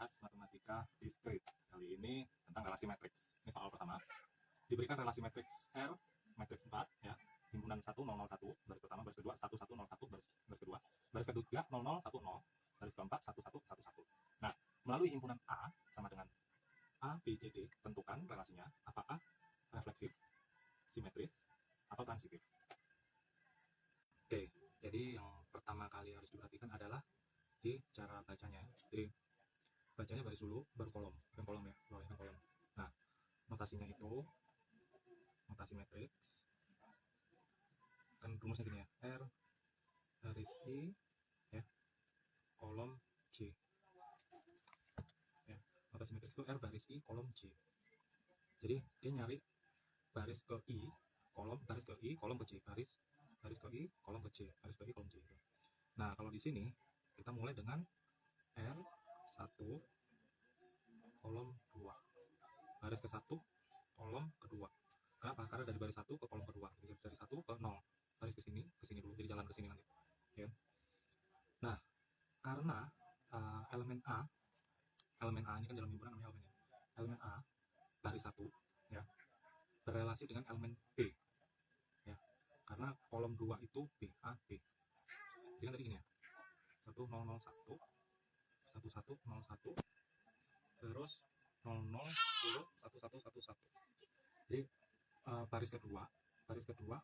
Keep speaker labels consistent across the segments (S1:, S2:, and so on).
S1: membahas matematika diskrit. Kali ini tentang relasi matriks. Ini soal pertama. Diberikan relasi matriks R, matriks 4, ya, himpunan 1, 0, 0, 1, baris pertama, baris kedua, 1, 1, 0, 1, baris kedua, baris ketiga, 0, 0, 1, 0, baris keempat, 1, 1, 1, 1. Nah, melalui himpunan A sama dengan A, B, C, D, tentukan relasinya apakah refleksif, simetris, atau transitif. Oke, jadi yang pertama kali harus diperhatikan adalah di cara bacanya. Jadi bacanya baris dulu, baru kolom, bukan kolom ya, bawahnya kolom. Nah, notasinya itu notasi matriks kan rumusnya gini ya, R baris I ya, kolom C ya. Notasi matriks itu R baris I kolom C. Jadi dia nyari baris ke I kolom, baris ke I kolom ke C, baris ke I kolom ke C, baris ke I kolom C gitu. Nah, kalau di sini kita mulai dengan R1 kolom 2, baris ke 1 kolom kedua. Kenapa? Karena dari baris 1 ke kolom kedua, jadi dari 1 ke 0, baris ke sini dulu, jadi jalan ke sini nanti ya. Nah, karena elemen A ini kan dalam himpunan namanya elemennya, elemen A baris 1 ya berrelasi dengan elemen B ya, karena kolom 2 itu B, A, B. Jadi kan tadi gini ya, 1001 1101 terus 00 10 1111. Jadi baris kedua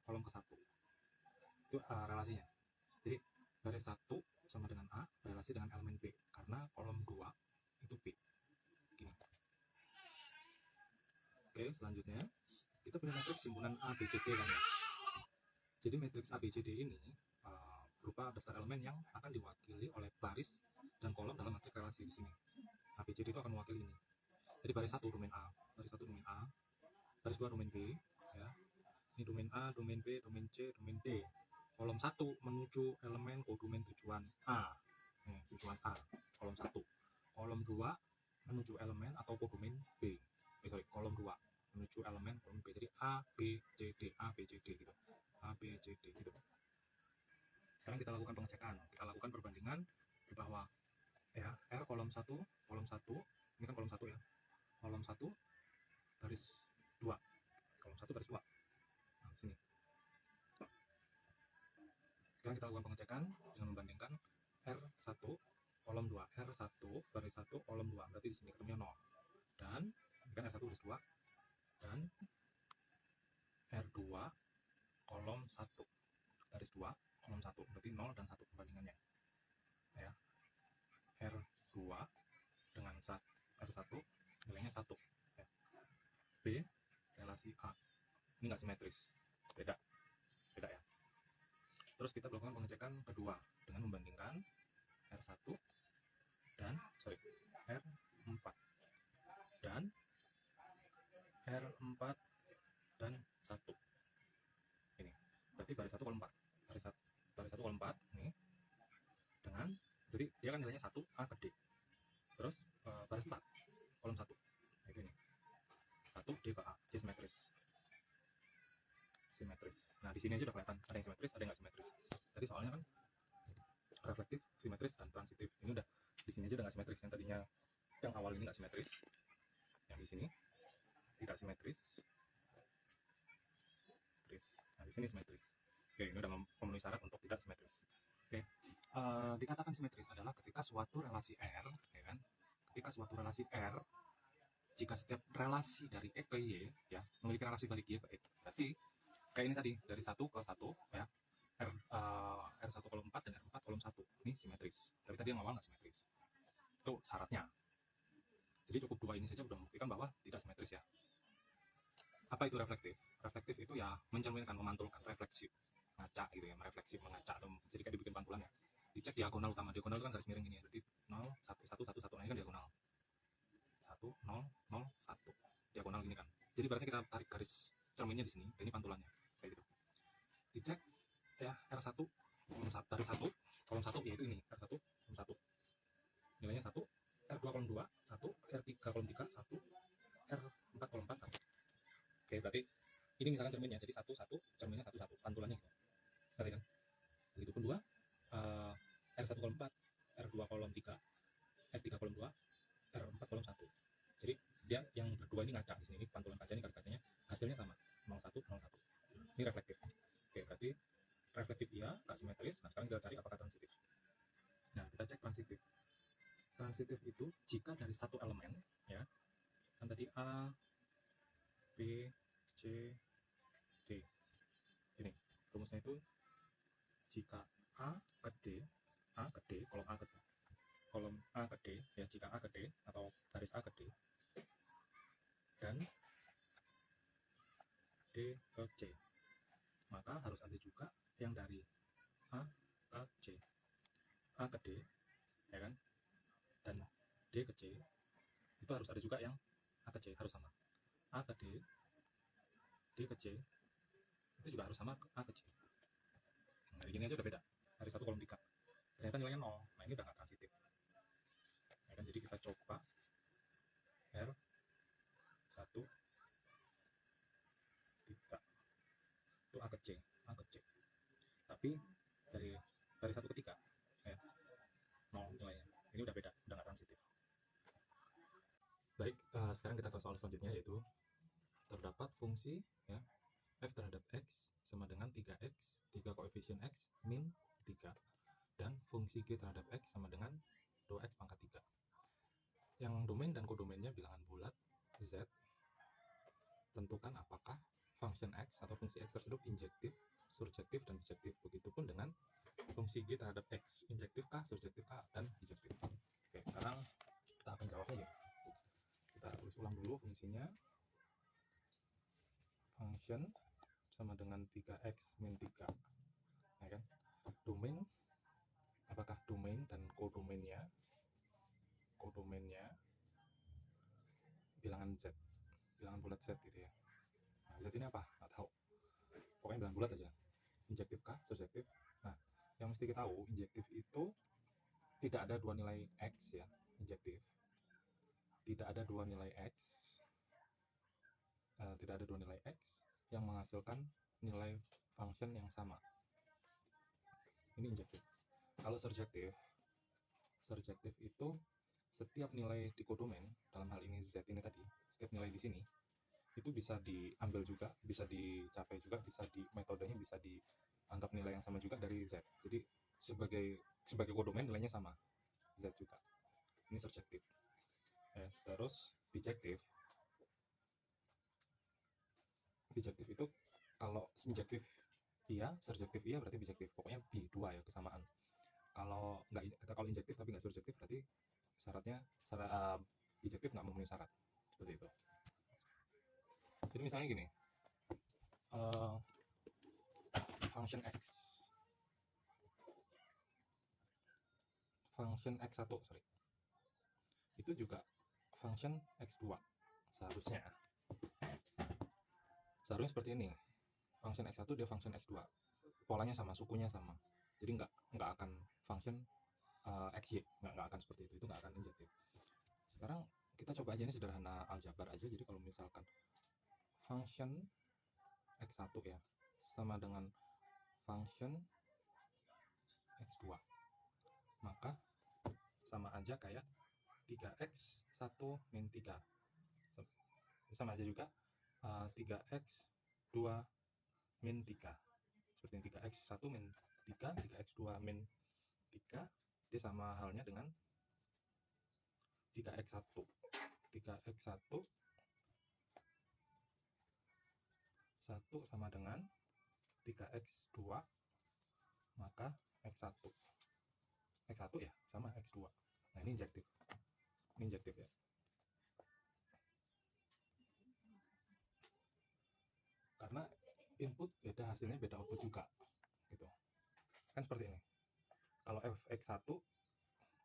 S1: kolom ke 1 itu relasinya. Jadi baris 1 sama dengan A berrelasi dengan elemen B karena kolom 2 itu B gini. Oke, selanjutnya kita punya matriks himpunan A, B, C, D kan ya. Jadi matriks A, B, C, D ini berupa daftar elemen yang akan diwakili oleh baris dan kolom dalam matriks relasi di sini. A, B, C, D itu akan mewakili ini. Jadi baris 1 domain A, baris 1 domain A, baris 2 domain B ya. Ini domain A, domain B, domain C, domain D. Kolom 1 menuju elemen kodomain tujuan A. Tujuan A, kolom 1. Kolom 2 menuju elemen atau kodomain B. Kolom 2 menuju elemen kodomain B. Jadi A, B, C, D, A, B, C, D gitu. A, B, C, D gitu. Sekarang kita lakukan pengecekan, kita lakukan perbandingan di bawah ya, R kolom 1, ini kan kolom 1 ya. Kolom 1 baris 2. Kolom 1 baris 2. Nah, sini. Sekarang kita lakukan pengecekan dengan membandingkan R1 kolom 2, R1 baris 1 kolom 2, berarti di sini ketemunya 0. Dan ini kan R1 baris 2 dan R2 kolom 1 baris 2 kolom 1, berarti 0 dan 1 perbandingannya. Ya. R2 dengan R1 nilainya 1 ya. B relasi A. Ini nggak simetris. Beda ya. Terus kita melakukan pengecekan kedua dengan membandingkan R1 dan R4 dan R4 dan 1. Ini berarti baris 1 kolom 4. Baris 1 kolom 4 ini dengan, jadi dia kan nilainya 1 A ke D. Terus baris 4 kolom 1. Nah, itu ini 1 D ke A, dia simetris. Nah, di sini aja udah kelihatan ada yang simetris, ada yang nggak simetris. Tadi soalnya kan reflektif, simetris, dan transitif. Ini udah di sini aja udah nggak simetris. Yang tadinya yang awal ini nggak simetris, yang di sini tidak simetris. Nah, di sini simetris. Oke, ini udah memenuhi syarat untuk tidak simetris. Oke, dikatakan simetris adalah ketika suatu relasi R, ya kan? Ketika suatu relasi R, jika setiap relasi dari E ke Y ya memiliki relasi balik Y ke E, berarti kayak ini tadi dari 1 ke 1 ya, R1 kolom 4 dan R4 kolom 1 ini simetris. Tapi tadi yang awal nggak simetris. Itu syaratnya. Jadi cukup dua ini saja sudah membuktikan bahwa tidak simetris ya. Apa itu reflektif? Reflektif itu ya mencerminkan, memantulkan, refleksi, ngaca gitu ya, merefleksi, mengaca, atau jadi kayak dibikin pantulan ya. Dicek diagonal utama, diagonal itu kan garis miring ini ya, berarti 0 1 1 1 1, nah ini kan diagonal 1 0 0 1, diagonal gini kan. Jadi berarti kita tarik garis cerminnya di sini, ini pantulannya kayak gitu. Dicek ya, R1 kolom 1 baris 1 kolom 1 yaitu ini, R1 kolom 1 nilainya 1, R2 kolom 2 1, R3 kolom 3 1, R4 kolom 4 1. Oke, berarti ini misalkan cerminnya jadi 1 1, cerminnya 1 1, pantulannya gitu. Berarti kan begitupun 2, R1 kolom 4, R2 kolom 3, R3 kolom 2, bahwa ini ngaca di sini, ini pantulan kaca, ini kacanya hasilnya sama, 01, 01. Ini reflektif. Oke, berarti reflektif iya, nggak simetris. Nah, sekarang kita cari apakah transitif. Nah, kita cek transitif. Transitif itu jika dari satu elemen, ya, kan tadi A, B, C, D. Ini rumusnya itu jika A ke D, kolom A ke D, kolom A ke D, ya, jika A ke D atau garis A ke D dan D ke C, maka harus ada juga yang dari A ke C, A ke D, ya kan, dan D ke C, itu harus ada juga yang A ke C, harus sama. A ke D, D ke C, itu juga harus sama A ke C. Nah, gini aja udah beda, dari 1 kolom 3, ternyata nilainya 0. Nah, ini udah nggak transitif, ya kan. Jadi kita coba R 1, 3, itu A ke C, A ke C, tapi dari 1 ke 3, ya, 0 nilainya. Ini udah beda, udah nggak transitif. Baik, sekarang kita ke soal selanjutnya, yaitu terdapat fungsi, ya, f terhadap x sama dengan 3x, 3 koefisien x min 3, dan fungsi g terhadap x sama dengan 2x pangkat 3. Yang domain dan kodomainnya bilangan bulat z. Tentukan apakah function x atau fungsi x tersebut injektif, surjektif, dan bijektif. Begitupun dengan fungsi g terhadap x, injektif kah, surjektif kah, dan bijektif. Oke, sekarang kita akan jawabnya ya. Kita tulis ulang dulu fungsinya. Function sama dengan 3x min 3, ya kan. Domain, apakah domain dan kodomainnya bilangan z, bilangan bulat z gitu ya. Nah, z ini apa? Nggak tahu. Pokoknya bilangan bulat aja. Injektif kah, surjektif? Nah, yang mesti kita tahu, injektif itu tidak ada dua nilai x ya. Injektif tidak ada dua nilai x, tidak ada dua nilai x yang menghasilkan nilai function yang sama. Ini injektif. Kalau surjektif itu setiap nilai di kodomain, dalam hal ini z ini tadi, setiap nilai di sini itu bisa diambil juga, bisa dicapai juga, bisa di metodenya bisa dianggap nilai yang sama juga dari z. Jadi sebagai kodomain nilainya sama z juga. Ini surjektif. Terus bijektif itu kalau injektif iya, surjektif iya, berarti bijektif. Pokoknya B2 ya, kesamaan. Kalau injektif tapi nggak surjektif, berarti syaratnya bijektif nggak memenuhi syarat, seperti itu. Jadi misalnya gini, function x1 itu juga function x2 seharusnya seperti ini. Function x1 dia function x2, polanya sama, sukunya sama, jadi nggak akan function xy, nggak akan seperti itu nggak akan injektif. Sekarang kita coba aja, ini sederhana aljabar aja. Jadi kalau misalkan function x1 ya sama dengan function x2, maka sama aja kayak 3x1 min 3, sama aja juga 3x2 min 3, seperti 3x1 min 3, 3x2 min 3, dia sama halnya dengan 3x1 1 sama dengan 3x2, maka x1 ya sama x2. Nah, ini injektif ya. Karena input beda, hasilnya beda output juga gitu kan, seperti ini. Kalau fx1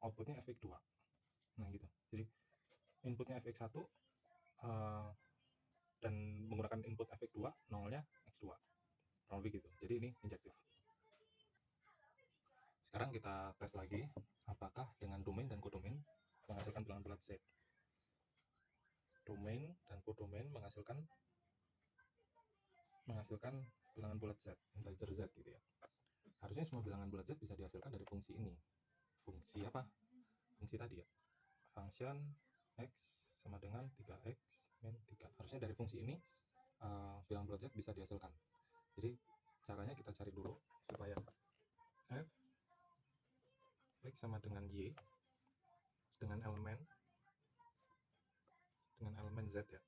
S1: outputnya fx2, nah gitu. Jadi inputnya fx1 dan menggunakan input fx2, nolnya x2, kurang lebih gitu. Jadi ini injektif. Sekarang kita tes lagi apakah dengan domain dan kodomain menghasilkan bilangan bulat z. Domain dan kodomain menghasilkan bilangan bulat z, integer z gitu ya. Harusnya semua bilangan bulat z bisa dihasilkan dari fungsi ini. Fungsi apa? Fungsi tadi ya, function x sama dengan 3x min 3. Harusnya dari fungsi ini bilangan bulat Z bisa dihasilkan. Jadi caranya kita cari dulu supaya f x sama dengan y dengan elemen Z ya.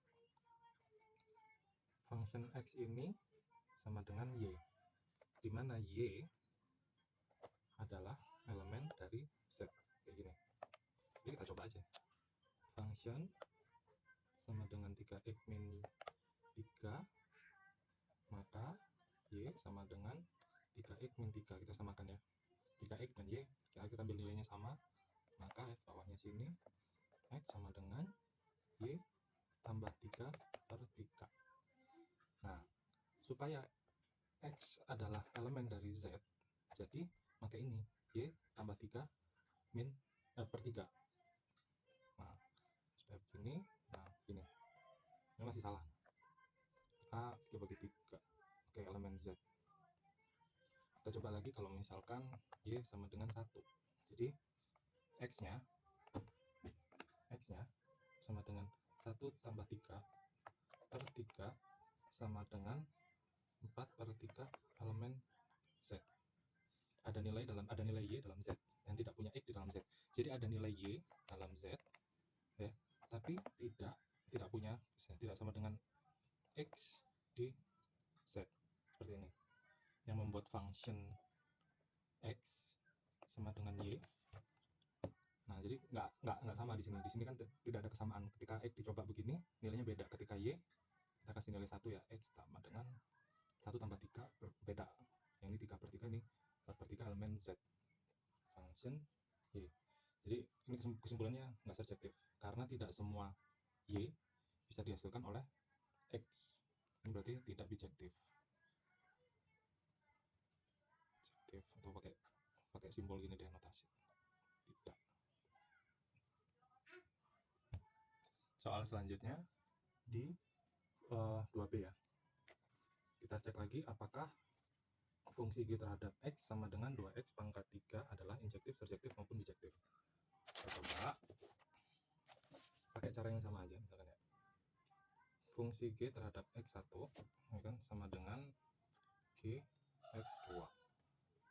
S1: Function x ini sama dengan y, di mana y adalah elemen dari Z, kayak gini. Jadi kita coba aja. Function sama dengan 3x min 3, maka y sama dengan 3x min 3. Kita samakan ya, 3x dan y kita ambil nilainya sama, maka bawahnya sini x sama dengan y tambah 3 per 3. Nah, supaya x adalah elemen dari Z, jadi maka ini y tambah 3 min per 3. Nah, supaya begini, nah ini masih salah. A 3 bagi 3, oke, elemen Z. Kita coba lagi kalau misalkan y sama dengan 1. Jadi x-nya sama dengan 1 tambah 3 per 3 sama dengan 4 per 3 elemen Z. Ada nilai y dalam Z yang tidak punya x di dalam Z. Jadi ada nilai y dalam Z ya, tapi tidak punya, tidak sama dengan x di Z, seperti ini. Yang membuat function x sama dengan y. Nah, jadi nggak sama di sini. Di sini kan tidak ada kesamaan. Ketika x dicoba begini, nilainya beda. Ketika y kita kasih nilai 1 ya, x sama dengan 1 tambah 3 beda. Yang ini 3 per 3, ini 4 per 3 elemen Z. Function y. Jadi ini kesimpulannya nggak surjektif, karena tidak semua y bisa dihasilkan oleh x. Ini berarti tidak bijektif. Atau pakai simbol gini deh, notasi. Tidak. Soal selanjutnya di 2B ya. Kita cek lagi apakah fungsi G terhadap X sama dengan 2X pangkat 3 adalah injektif, surjektif maupun bijektif. Kita coba pakai cara yang sama aja, misalkan ya. Fungsi G terhadap X1 ya kan, sama dengan G X2.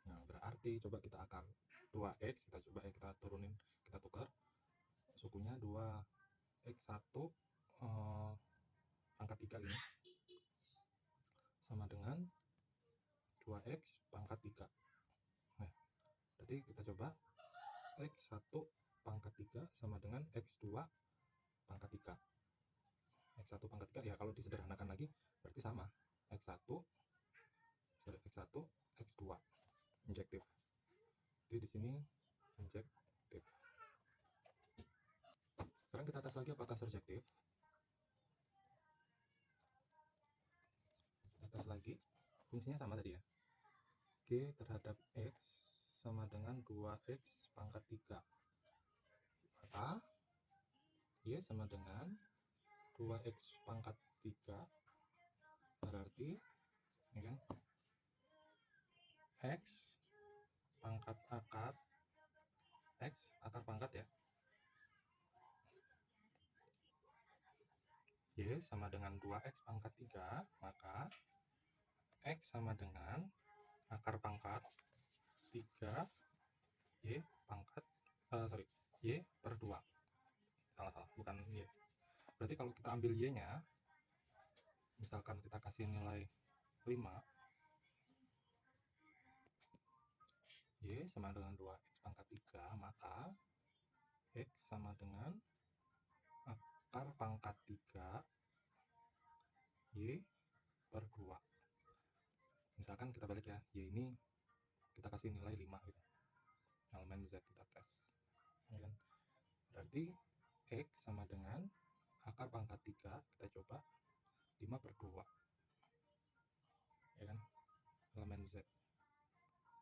S1: Nah, berarti coba kita akar 2X, kita coba ya, kita turunin, kita tukar sukunya 2X1 pangkat 3 ini sama dengan 2x pangkat 3. Nah, berarti kita coba x1 pangkat 3 sama dengan x2 pangkat 3. x1 pangkat 3 ya, kalau disederhanakan lagi berarti sama, x1 x2 injektif. Jadi di sini injektif. Sekarang kita tes lagi apakah surjektif. Kita tes lagi, fungsinya sama tadi ya. G terhadap X sama dengan 2X pangkat 3. Maka Y sama dengan 2X pangkat 3. Berarti ya kan, X pangkat akar X akar pangkat ya, Y sama dengan 2X pangkat 3. Maka X sama dengan akar pangkat 3 Y pangkat Y per 2. Salah, bukan Y. Berarti kalau kita ambil Y nya, misalkan kita kasih nilai 5, Y sama dengan 2X pangkat 3, maka X sama dengan akar pangkat 3 Y per 2. Misalkan kita balik ya, Y ini kita kasih nilai 5 gitu, elemen Z kita tes ya kan? Berarti X sama dengan akar pangkat 3, kita coba 5 per 2 ya kan, elemen Z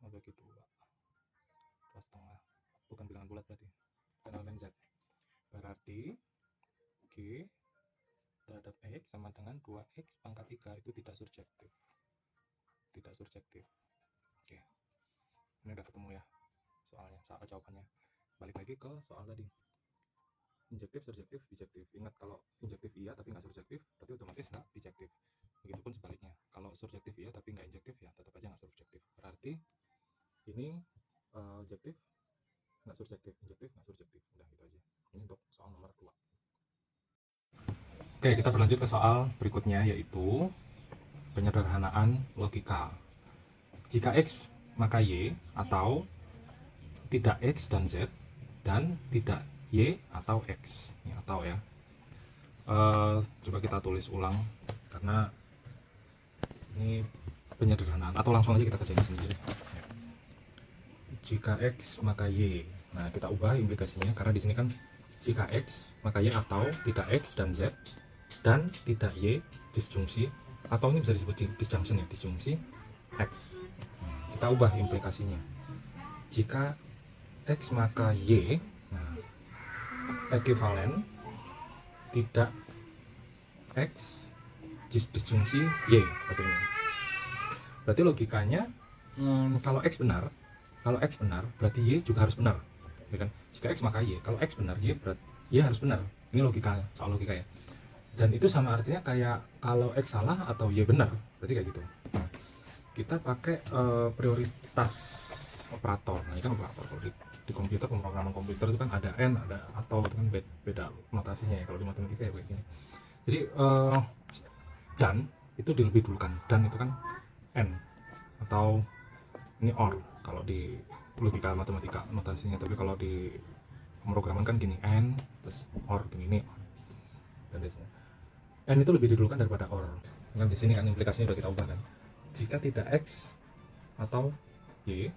S1: 5 bagi 2 2,5, bukan bilangan bulat berarti, bukan elemen Z. Berarti G terhadap X sama dengan 2X pangkat 3 itu tidak surjektif. Oke, ini udah ketemu ya soalnya, jawabannya. Balik lagi ke soal tadi. injektif, surjektif, bijektif. Ingat, kalau injektif iya tapi nggak surjektif, berarti otomatis nggak bijektif. Begitupun sebaliknya, kalau surjektif iya tapi nggak injektif, ya tetap aja nggak surjektif. Berarti ini injektif nggak surjektif, injektif nggak surjektif. Udah gitu aja. Ini untuk soal nomor 2. Oke, kita berlanjut ke soal berikutnya, yaitu penyederhanaan logika. Jika X maka Y, atau tidak X dan Z, dan tidak Y atau X. Ini atau ya. Coba kita tulis ulang, karena ini penyederhanaan, atau langsung aja kita kerjain sendiri. Jika X maka Y. Nah, kita ubah implikasinya, karena di sini kan jika X maka Y, atau tidak X dan Z, dan tidak Y disjungsi, atau ini bisa disebut disjunction ya, disjungsi X. Kita ubah implikasinya. Jika X maka Y, nah, ekivalen tidak X disjungsi Y, seperti ini. Berarti logikanya, kalau X benar berarti Y juga harus benar, ya kan? Jika X maka Y, kalau X benar, Y berarti Y harus benar. Ini logika, soal logika ya. Dan itu sama artinya kayak kalau X salah atau Y benar, berarti kayak gitu. Nah, kita pakai prioritas operator. Nah, ini kan operator. Kalau di komputer, pemrograman komputer itu kan ada N, ada atau, itu kan beda notasinya ya. Kalau di matematika ya kayak gini. Jadi dan itu dilebih dulukan. Dan itu kan N, atau ini OR kalau di logika matematika notasinya. Tapi kalau di pemrograman kan gini, N terus OR, gini, ini OR. Dan biasanya N itu lebih didulukan daripada OR. Kan di sini kan implikasinya udah kita ubah kan. Jika tidak X atau Y,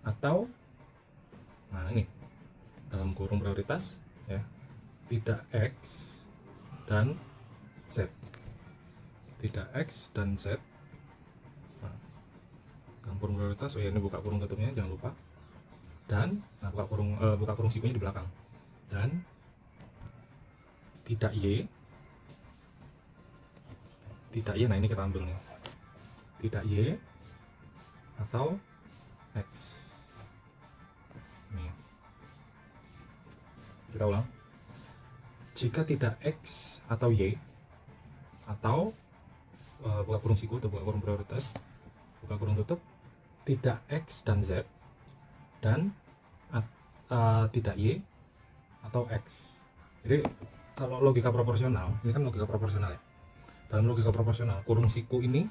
S1: atau, nah ini dalam kurung prioritas ya, tidak X dan Z, tidak X dan Z. Nah, dalam kurung prioritas, oh ya, ini buka kurung tutupnya jangan lupa. Dan nah, buka kurung sikunya di belakang. Dan tidak Y, nah ini kita ambil nih, tidak Y atau X. Nih, kita ulang. Jika tidak X atau Y, atau buka kurung siku atau buka kurung prioritas, buka kurung tutup, tidak X dan Z, dan tidak Y atau X. Jadi kalau logika proporsional, ini kan logika proporsional ya. Dalam logika proporsional, kurung siku ini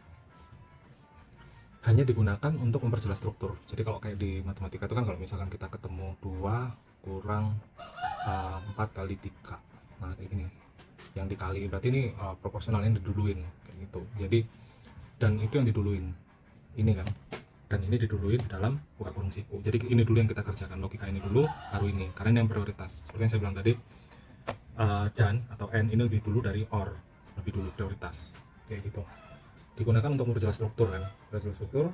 S1: hanya digunakan untuk memperjelas struktur. Jadi kalau kayak di matematika itu kan, kalau misalkan kita ketemu 2 kurang 4 kali 3, nah kayak gini, yang dikali, berarti ini proporsionalnya diduluin kayak gitu. Jadi, dan itu yang diduluin ini kan, dan ini diduluin dalam buka kurung siku. Jadi ini dulu yang kita kerjakan, logika ini dulu baru ini, karena ini yang prioritas. Seperti yang saya bilang tadi, dan atau N ini lebih dulu dari OR, lebih dulu prioritas kayak gitu. Digunakan untuk memperjelas struktur kan, memperjelas struktur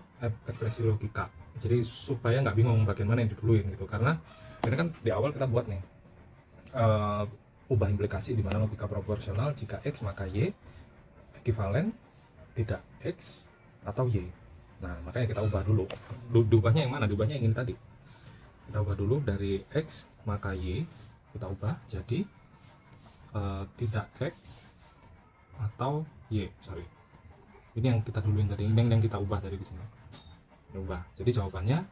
S1: ekspresi logika. Jadi supaya nggak bingung bagian mana yang diduluin gitu, karena ini kan di awal kita buat nih ubah implikasi di mana logika proporsional jika X maka Y ekivalen tidak X atau Y. Nah, makanya kita ubah dulu. Diubahnya yang mana? Diubahnya yang ini tadi. Kita ubah dulu dari X maka Y, kita ubah jadi tidak X atau Y. Sorry. Ini yang kita duluin tadi, ini yang kita ubah dari di sini. Ubah. Jadi jawabannya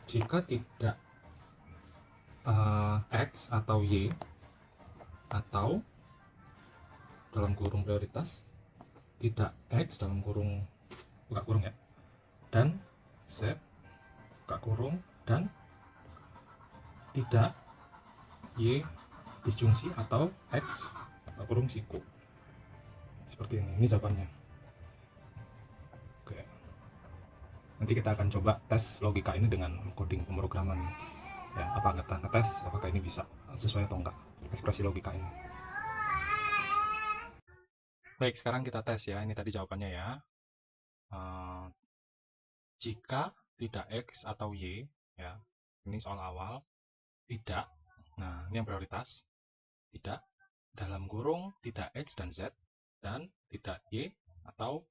S1: jika tidak X atau Y, atau dalam kurung prioritas tidak X dalam kurung buka kurung ya, dan Z buka kurung, dan tidak Y disjungsi atau X buka kurung siku. Seperti ini jawabannya. Oke, nanti kita akan coba tes logika ini dengan coding pemrograman ya, apa kita ngetes apakah ini bisa sesuai atau enggak ekspresi logika ini. Baik, sekarang kita tes ya. Ini tadi jawabannya ya. Jika tidak X atau Y, ya, ini soal awal, tidak, nah ini yang prioritas, tidak, dalam kurung tidak X dan Z, dan tidak Y atau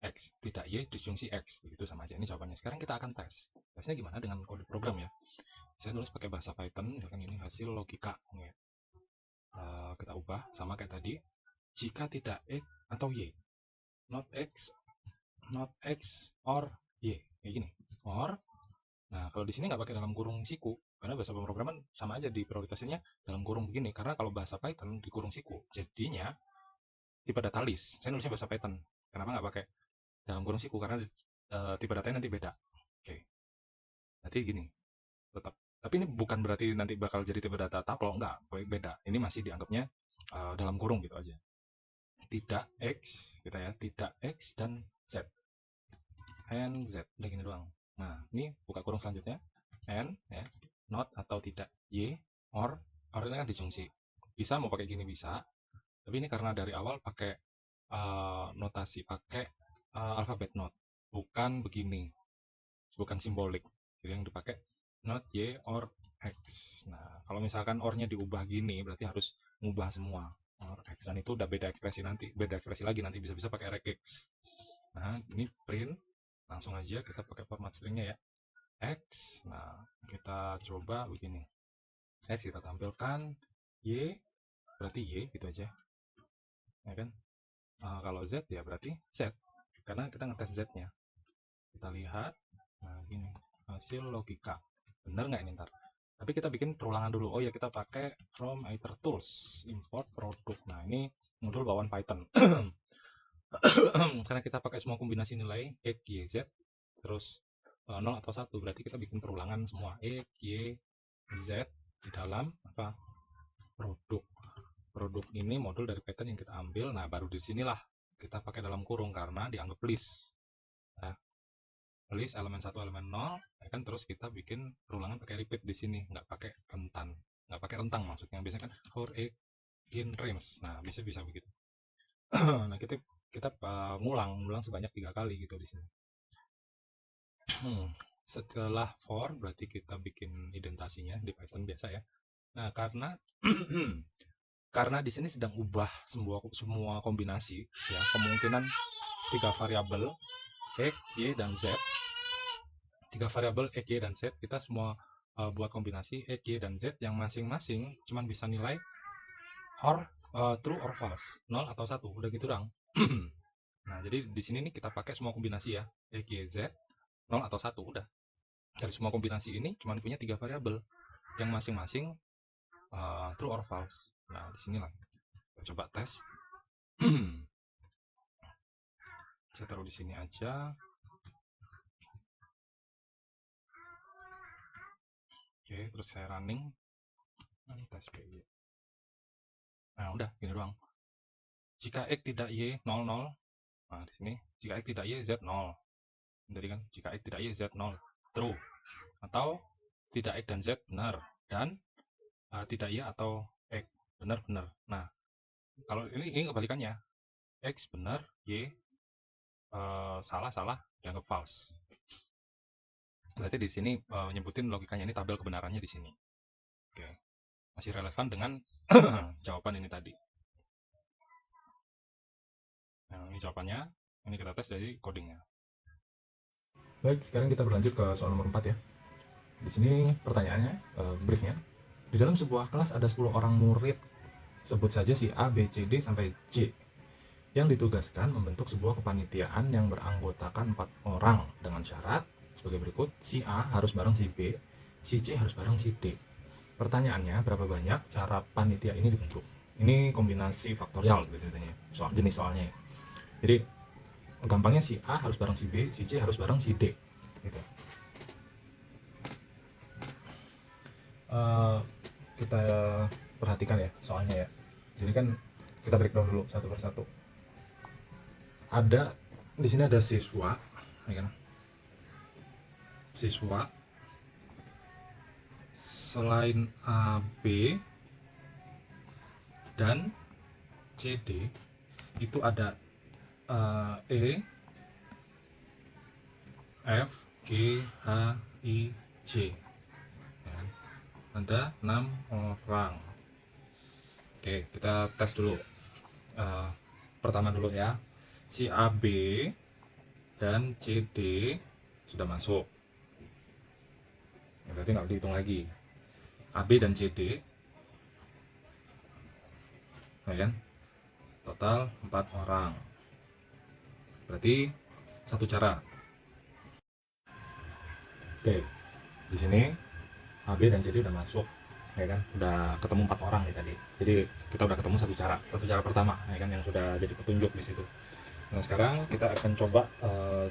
S1: X, tidak Y disjungsi X, begitu sama aja. Ini jawabannya. Sekarang kita akan tes. Tesnya gimana dengan kode program ya. saya nulis pakai bahasa Python, misalkan ini hasil logika. Kita ubah sama kayak tadi. Jika tidak X atau Y, not X or Y, kayak gini. Or, nah kalau di sini nggak pakai dalam kurung siku, karena bahasa pemrograman sama aja di prioritasnya dalam kurung begini. Karena kalau bahasa Python di kurung siku, jadinya tipe data list. Saya nulisnya bahasa Python. Kenapa nggak pakai dalam kurung siku? Karena tipe datanya nanti beda. Oke, nanti gini, tetap. Tapi ini bukan berarti nanti bakal jadi tipe data tuple, enggak, beda. Ini masih dianggapnya dalam kurung gitu aja. Tidak X, kita ya, tidak X dan Z. N, Z, udah gini doang. Nah, ini buka kurung selanjutnya. N, ya, not atau tidak. Y, or ini kan disjungsi. Bisa mau pakai gini bisa, tapi ini karena dari awal pakai notasi, pakai alfabet not. Bukan begini, bukan simbolik. Jadi yang dipakai not Y or X. Nah, kalau misalkan or-nya diubah gini, berarti harus ngubah semua. Or X, dan itu udah beda ekspresi nanti, beda ekspresi lagi nanti, bisa-bisa pakai regex. Nah, ini print, langsung aja kita pakai format stringnya ya, X. Nah, kita coba begini, X kita tampilkan, Y berarti Y gitu aja, ya kan. Kalau Z ya berarti Z, karena kita ngetes Z-nya. Kita lihat, nah gini, hasil logika, bener nggak ini ntar. Tapi kita bikin perulangan dulu. Oh ya, kita pakai from EtherTools, import produk. Nah, ini modul bawaan Python. Karena kita pakai semua kombinasi nilai X, Y, Z, terus 0 atau 1, berarti kita bikin perulangan semua X, Y, Z di dalam apa, produk. Produk ini modul dari Python yang kita ambil. Nah, baru di sinilah kita pakai dalam kurung karena dianggap list. Nah, list elemen 1, elemen 0, ya kan, terus kita bikin perulangan pakai repeat di sini, nggak pakai rentan. Nggak pakai rentang maksudnya, biasanya kan for X in range. Nah, bisa begitu. Nah, kita ngulang sebanyak 3 kali gitu di sini. Setelah for berarti kita bikin indentasinya di Python biasa ya. Nah, karena di sini sedang ubah semua kombinasi ya, kemungkinan 3 variabel X, Y, dan Z. 3 variabel X, Y, dan Z, kita semua buat kombinasi X, Y, dan Z yang masing-masing cuman bisa nilai or true or false, 0 atau 1, udah gitu dong. Nah, jadi di sini nih kita pakai semua kombinasi ya, X, Y, Z, 0 atau 1, udah. Dari semua kombinasi ini cuman punya 3 variabel yang masing-masing true or false. Nah, di sinilah kita coba tes. Saya taruh di sini aja. Oke, terus saya running. Tes PY. Nah, udah gini doang. Jika X tidak Y 0, 0. Nah, di sini jika X tidak Y Z 0. Jadi kan jika X tidak Y Z 0 true. Atau tidak X dan Z benar, dan tidak Y atau X benar. Nah, kalau ini kebalikannya. X benar, Y salah dianggap false. Berarti di sini nyebutin logikanya, ini tabel kebenarannya di sini. Oke. Masih relevan dengan jawaban ini tadi. Nah, ini jawabannya. Ini kita tes dari codingnya. Baik, sekarang kita berlanjut ke soal nomor 4 ya. Di sini pertanyaannya, briefnya. Di dalam sebuah kelas ada 10 orang murid. Sebut saja si A, B, C, D, sampai C. Yang ditugaskan membentuk sebuah kepanitiaan yang beranggotakan 4 orang dengan syarat sebagai berikut. Si A harus bareng si B, si C harus bareng si D. Pertanyaannya, berapa banyak cara panitia ini dibentuk? Ini kombinasi faktorial gitu ceritanya, jenis soalnya. Jadi gampangnya si A harus bareng si B, si C harus bareng si D gitu. Kita perhatikan ya soalnya ya. Jadi kan kita breakdown dulu satu persatu. Ada di sini ada siswa, ya kan? Siswa selain A, B, dan C, D itu ada E, F, G, H, I, J. Ya, ada 6 orang. Oke, kita tes dulu. Pertama dulu ya, si A, B, dan C, D sudah masuk. Ya, berarti nggak dihitung lagi. AB dan CD, ya kan? Total 4 orang. Berarti satu cara. Oke, di sini AB dan CD udah masuk, ya kan? Udah ketemu 4 orang nih tadi. Jadi kita udah ketemu satu cara pertama, ya kan, yang sudah jadi petunjuk di situ. Nah, sekarang kita akan coba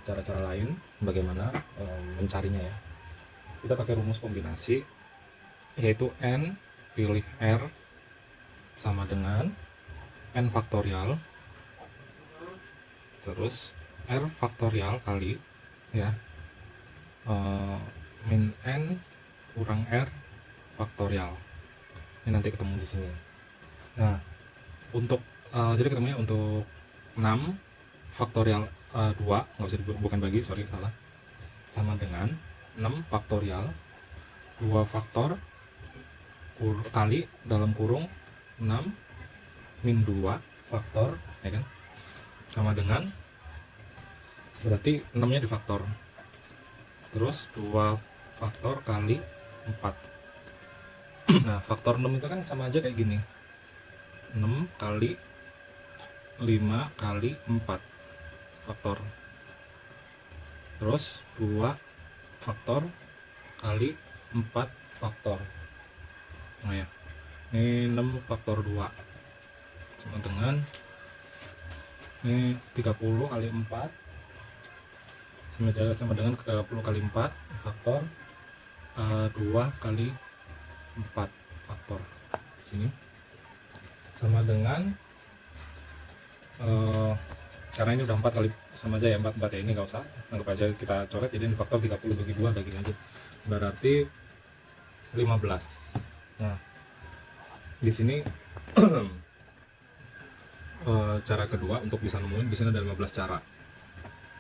S1: cara-cara lain bagaimana mencarinya ya. Kita pakai rumus kombinasi, yaitu N pilih R sama dengan N faktorial, terus R faktorial kali ya min N kurang R faktorial. Ini nanti ketemu di sini. Nah, untuk jadi ketemunya untuk 6 faktorial 2, nggak usah bukan bagi, sorry salah, sama dengan 6 faktorial 2 faktor kali dalam kurung 6 min 2 faktor, ya kan, sama dengan, berarti 6 nya difaktor, terus 2 faktor kali 4. Nah, faktor 6 itu kan sama aja kayak gini, 6 kali 5 kali 4 faktor, terus 2 faktor kali 4 faktor. Nah ya, ini 6 faktor 2 sama dengan ini 30 kali 4 sama dengan 30 kali 4 faktor 2 kali 4 faktor sini sama dengan karena ini udah 4 kali, sama aja ya, 4 ya, ini nggak usah, anggap aja kita coret, jadi ini faktor 30 bagi 2 bagi aja, berarti 15. Nah, di sini cara kedua untuk bisa nemuin, di sini ada 15 cara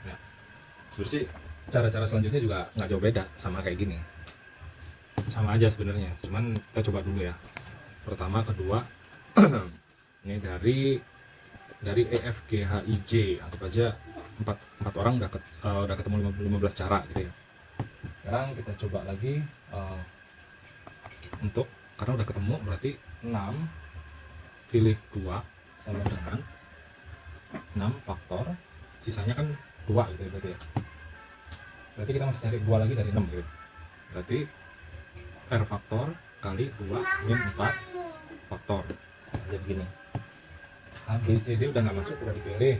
S1: ya. Sebenarnya sih cara-cara selanjutnya juga nggak jauh beda, sama kayak gini, sama aja sebenarnya, cuman kita coba dulu ya. Pertama, kedua, ini dari E, F, G, H, I, J, anggap aja 4 orang udah ketemu 15 cara gitu ya. Sekarang kita coba lagi untuk, karena udah ketemu, berarti 6 pilih 2 sama dengan 6 faktor, sisanya kan 2 gitu ya, berarti kita masih cari 2 lagi dari 6 gitu. Berarti R faktor kali 2 min 4 faktor, jadi begini. A, B, C, D udah nggak masuk, udah dipilih,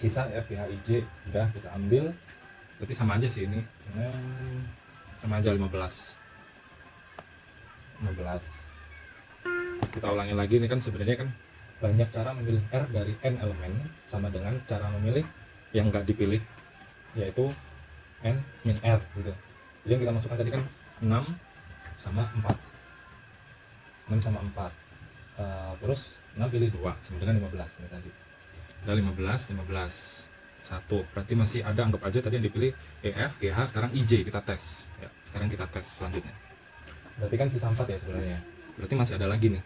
S1: sisa F, G, H, I, J udah kita ambil, berarti sama aja sih ini, sama aja 15. Kita ulangi lagi, ini kan sebenarnya kan banyak cara memilih R dari N elemen, sama dengan cara memilih yang nggak dipilih, yaitu N min R gitu. Jadi yang kita masukkan tadi kan 6 sama 4, 6 sama 4, terus 6 pilih 2 sama dengan 15 ini tadi. Udah 15 1, berarti masih ada, anggap aja tadi yang dipilih E, F, G, H, sekarang I, J kita tes ya. Sekarang kita tes selanjutnya, berarti kan sisa 4 ya sebenarnya, berarti masih ada lagi nih,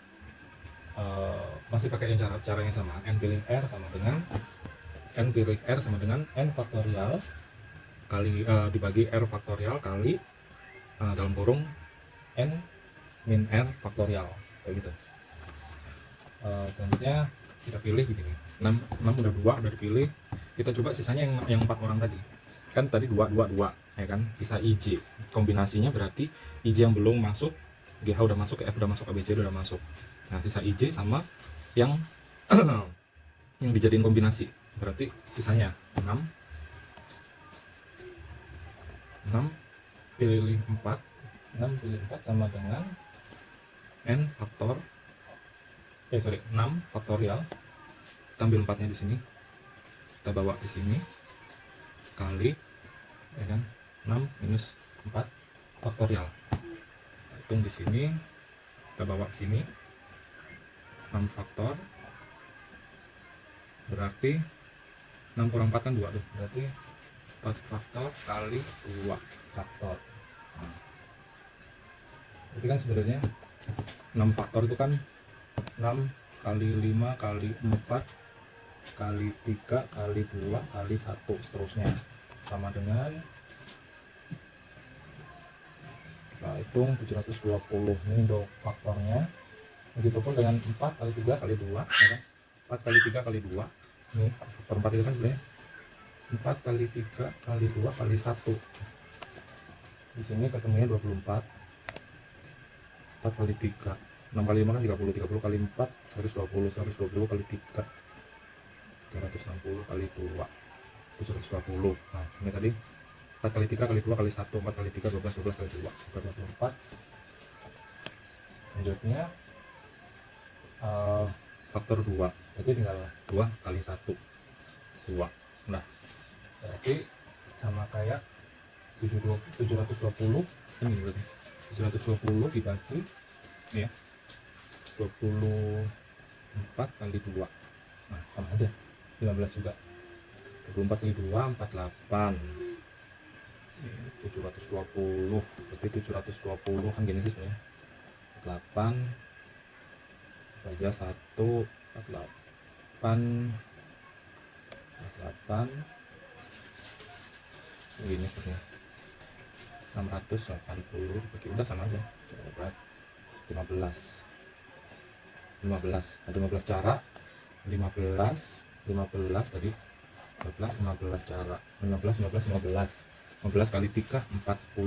S1: masih pakai cara yang sama, N pilih R sama dengan N pilih R sama dengan N faktorial kali dibagi R faktorial kali dalam kurung N min R faktorial, kayak gitu. Selanjutnya kita pilih begini, 6 udah 2 udah dipilih, kita coba sisanya yang 4 orang tadi, kan tadi 2 ya kan, sisa IJ, kombinasinya berarti IJ yang belum masuk, GH udah masuk, F udah masuk, ABC udah masuk. Nah, sisa IJ sama yang yang dijadiin kombinasi, berarti sisanya 6 pilih 4 sama dengan N faktor 6 faktorial, kita ambil 4 nya di sini, kita bawa di sini kali, ya kan, 6 minus 4 faktorial, hitung di sini, kita bawa ke sini 6 faktor, berarti 6 kurang 4 kan 2 tuh, berarti 4 faktor kali 2 faktor. Nah, itu kan sebenarnya 6 faktor itu kan 6 kali 5 kali 4 kali 3 kali 2 kali 1 seterusnya, sama dengan Kita hitung 720. Ini untuk faktornya. Begitupun dengan 4 kali 3 kali 2, ya kan? 4 kali 3 kali 2. Ini faktor 4 itu kan sebenarnya 4 kali 3 kali 2 kali 1. Di sini ketemunya 24. 4 kali 3, 6 kali 5 kan 30, 30 kali 4 120, 120 kali 3 360 kali 2 720. Nah ini tadi 4 kali 3 kali 2 kali 1, 4 kali 3 12, 12 kali 2 24. Selanjutnya faktor 2, jadi tinggal 2 kali 1 2. Nah berarti sama kayak 720 ini berarti 720 dibagi ya 24 kali 2. Nah sama aja 15 juga. 24 kali 2 48. 720 berarti 720 kan gini sih sebenarnya 8 aja 1 48 begini sebenarnya 680 bagi udah sama aja berat 15 ada 15 cara 15 tadi 15 cara 15 kali 3 45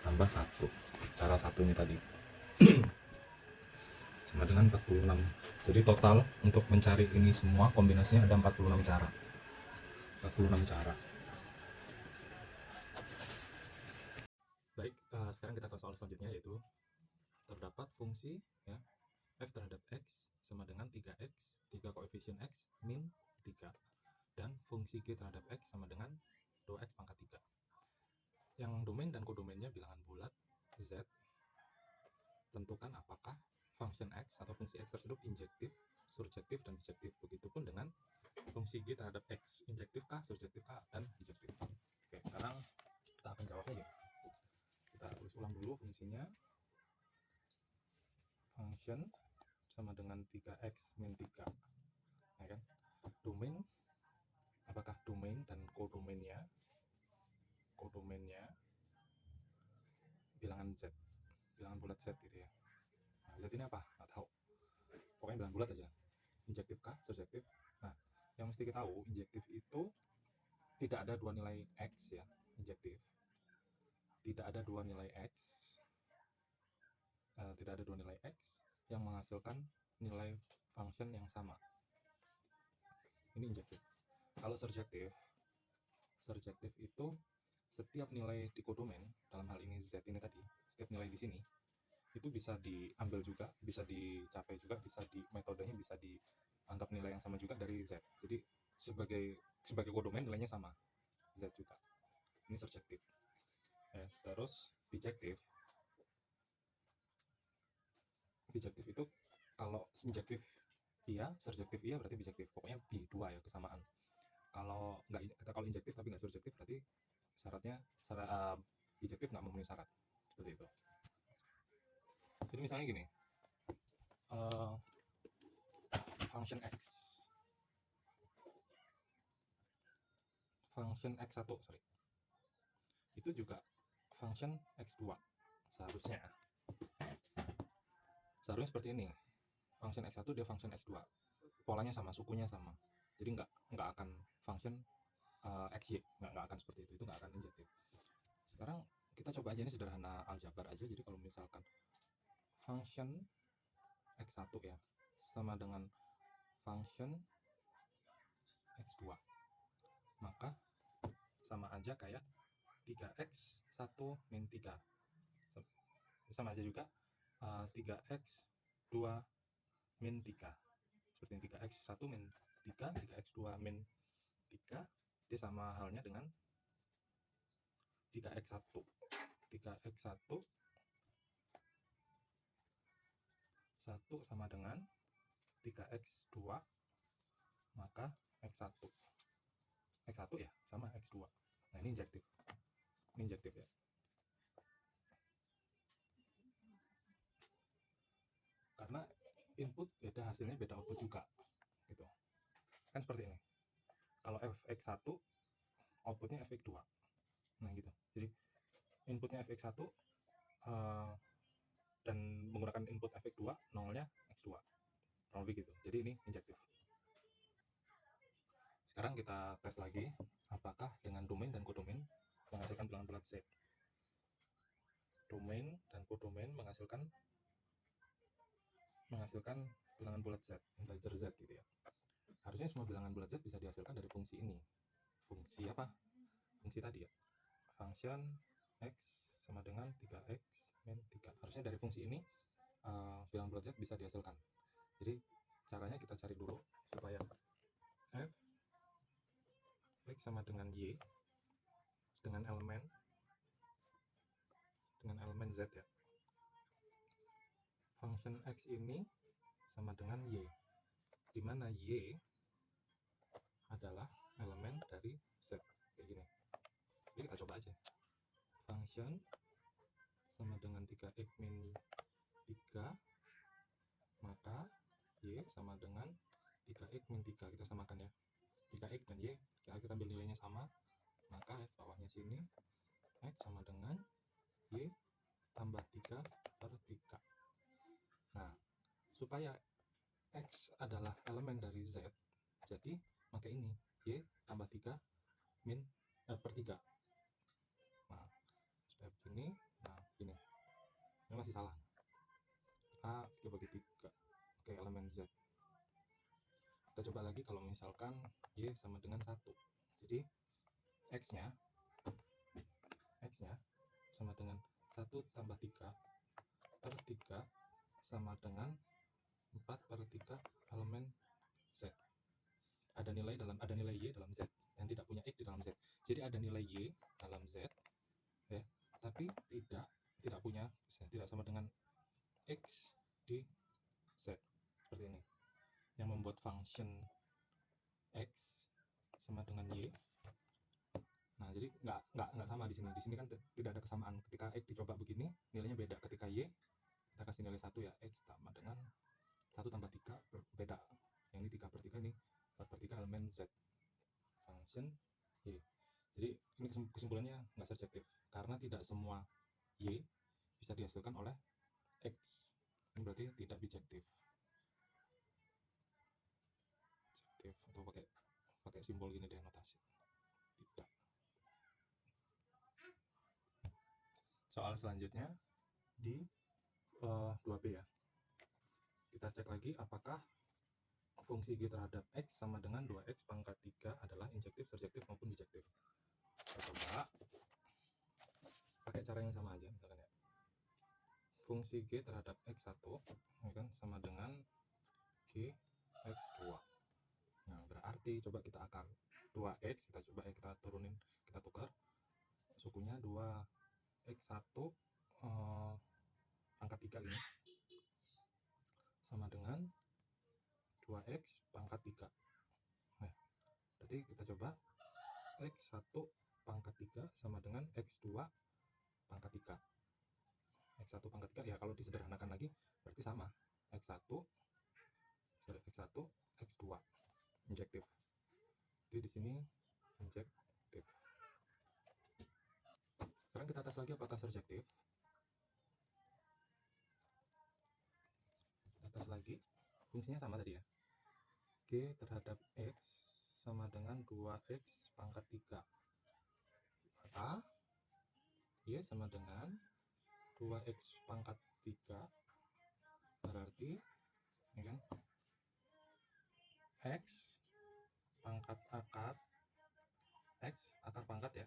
S1: tambah 1 cara satunya tadi sama dengan 46. Jadi total untuk mencari ini semua kombinasinya ada 46 cara. 46 cara. Baik, sekarang kita ke soal selanjutnya, yaitu terdapat fungsi ya, f terhadap x sama dengan 3x, 3 koefisien x min 3, dan fungsi g terhadap x sama dengan 2x pangkat 3. Yang domain dan kodomainnya bilangan bulat z. Tentukan apakah function x atau fungsi x tersebut injektif, surjektif, dan bijektif. Begitupun dengan fungsi g terhadap x, injektif kah, surjektif kah, dan bijektif. Oke, sekarang kita akan jawab aja. Kita tulis ulang dulu fungsinya. Function sama dengan 3x min 3, ya kan? Domain, apakah domain dan kodomainnya bilangan z, bilangan bulat z gitu ya. Nah, z ini apa? Nggak tahu. Pokoknya bilangan bulat aja. Injektif kah, surjektif? Nah, yang mesti kita tahu, injektif itu tidak ada dua nilai x ya, injektif. Tidak ada dua nilai x, yang menghasilkan nilai function yang sama. Ini injektif. Kalau surjektif itu setiap nilai di kodomain, dalam hal ini z ini tadi, setiap nilai di sini itu bisa diambil juga, bisa dicapai juga, bisa di metodenya bisa dianggap nilai yang sama juga dari z. Jadi sebagai kodomain nilainya sama z juga. Ini surjektif. Ya, terus bijektif itu kalau injektif iya, surjektif iya, berarti bijektif. Pokoknya dua ya, kesamaan. Kalau injektif tapi nggak surjektif, berarti syarat bijektif nggak memenuhi syarat, seperti itu. Jadi misalnya gini, function x1 itu juga function x2 seharusnya seperti ini. Function x1 dia function x2, polanya sama, sukunya sama, jadi nggak akan function xy, nggak akan seperti itu nggak akan injektif. Sekarang kita coba aja, ini sederhana aljabar aja. Jadi kalau misalkan function x1 ya sama dengan function x2, maka sama aja kayak 3x1 min 3, sama aja juga 3x2 min 3, seperti ini. 3x1 min 3, 3x2 min 3, dia sama halnya dengan 3x1 1 sama dengan 3x2, maka x1 ya sama x2. Nah ini injektif ya. Karena input beda, hasilnya beda, output juga gitu kan, seperti ini. Kalau fx1 outputnya fx2, nah gitu. Jadi inputnya fx1, dan menggunakan input efek 2, nolnya X2, kurang lebih gitu. Jadi ini injektif. Sekarang kita tes lagi apakah dengan domain dan kodomain menghasilkan bilangan bulat Z. Domain dan kodomain menghasilkan bilangan bulat Z, integer Z gitu ya. Harusnya semua bilangan bulat Z bisa dihasilkan dari fungsi ini. Fungsi apa? Fungsi tadi ya. Function X sama dengan 3X min 3. Harusnya dari fungsi ini bilangan bulat Z bisa dihasilkan. Jadi caranya kita cari dulu supaya F X sama dengan Y dengan elemen Z ya. Function X ini sama dengan Y, di mana Y adalah elemen dari Z, kayak gini. Jadi kita coba aja. Function sama dengan 3X min 3, maka Y sama dengan 3X min 3. Kita samakan ya. 3X dan Y, kita ambil nilainya sama, maka bawahnya sini X sama dengan Y tambah 3 per 3. Nah, supaya X adalah elemen dari Z, jadi pakai ini, Y tambah 3 min per 3. Nah, supaya begini, nah gini. Ini masih salah. A 3 bagi 3. Oke, elemen Z. Kita coba lagi kalau misalkan Y sama dengan 1. Jadi X-nya sama dengan 1 tambah 3 per 3 sama dengan 4 per 3 elemen Z. Ada nilai Y dalam Z dan tidak punya X di dalam Z. Jadi ada nilai Y dalam Z ya, tapi tidak punya, tidak sama dengan X di Z, seperti ini. Yang membuat function X sama dengan Y. Nah, jadi nggak sama di sini. Di sini kan tidak ada kesamaan. Ketika X dicoba begini, nilainya beda. Ketika Y, kita kasih nilai 1 ya, X sama dengan 1 tambah 3, beda. Yang ini 3 per 3, ini 4 per 3 elemen Z. Function Y. Jadi ini kesimpulannya nggak surjektif, karena tidak semua Y bisa dihasilkan oleh X. Ini berarti tidak bijektif. Atau pakai simbol gini deh, notasi. Tidak. Soal selanjutnya di 2B ya. Kita cek lagi apakah fungsi G terhadap X sama dengan 2X pangkat 3 adalah injektif, surjektif maupun bijektif. Kita coba pakai cara yang sama aja, misalkan ya. Fungsi G terhadap X1 ya kan, sama dengan G X2. Nah, berarti coba kita akar 2X, kita coba ya, kita turunin, kita tukar sukunya 2X1 pangkat 3 ini sama dengan 2X pangkat 3. Nah, berarti kita coba X1 pangkat 3 sama dengan X2 pangkat 3. X1 pangkat 3 ya, kalau disederhanakan lagi berarti sama. X1, X2 injektif. Jadi di sini injektif. Sekarang kita tes lagi apakah surjektif. Kita tes lagi. Fungsinya sama tadi ya. G terhadap X sama dengan 2X pangkat 3. Maka Y sama dengan 2X pangkat 3. Berarti ya kan, X pangkat akar X akar pangkat ya,